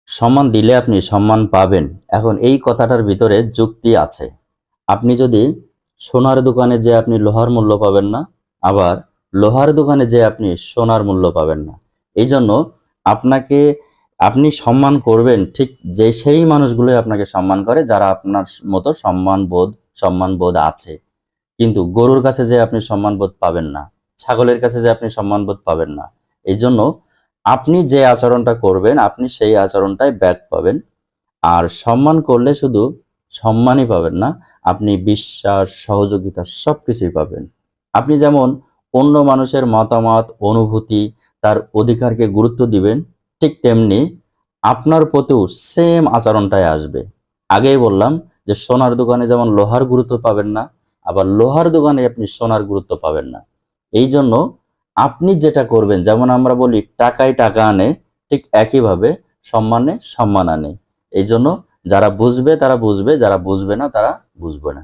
সম্মান দিলে আপনি সম্মান পাবেন। এখন এই কথাটার ভিতরে যুক্তি আছে। আপনি যদি সোনার দোকানে যেয়ে আপনি লোহার মূল্য পাবেন না, আবার লোহার দোকানে যেয়ে আপনি সোনার মূল্য পাবেন না। এই জন্য আপনাকে আপনি সম্মান করবেন ঠিক যে সেই মানুষগুলোই আপনাকে সম্মান করে যারা আপনার মতো সম্মানবোধ আছে। কিন্তু গরুর কাছে যে আপনি সম্মানবোধ পাবেন না, ছাগলের কাছে যে আপনি সম্মানবোধ পাবেন না। এই জন্য আপনি যে আচরণটা করবেন আপনি সেই আচরণটাই ব্যাক পাবেন। আর সম্মান করলে শুধু সম্মানই পাবেন না, আপনি বিশ্বাস, সহযোগিতা সবকিছুই পাবেন। আপনি যেমন অন্য মানুষের মতামত, অনুভূতি, তার অধিকারকে গুরুত্ব দিবেন, ঠিক তেমনি আপনার প্রতিও সেম আচরণটাই আসবে। আগেই বললাম যে সোনার দোকানে যেমন লোহার গুরুত্ব পাবেন না, আবার লোহার দোকানে আপনি সোনার গুরুত্ব পাবেন না। এই জন্য আপনি যেটা করবেন, যেমন আমরা বলি টাকায় টাকা আনে, ঠিক একইভাবে সম্মানে সম্মান আনে। এই জন্য যারা বুঝবে তারা বুঝবে, যারা বুঝবে না তারা বুঝবে না।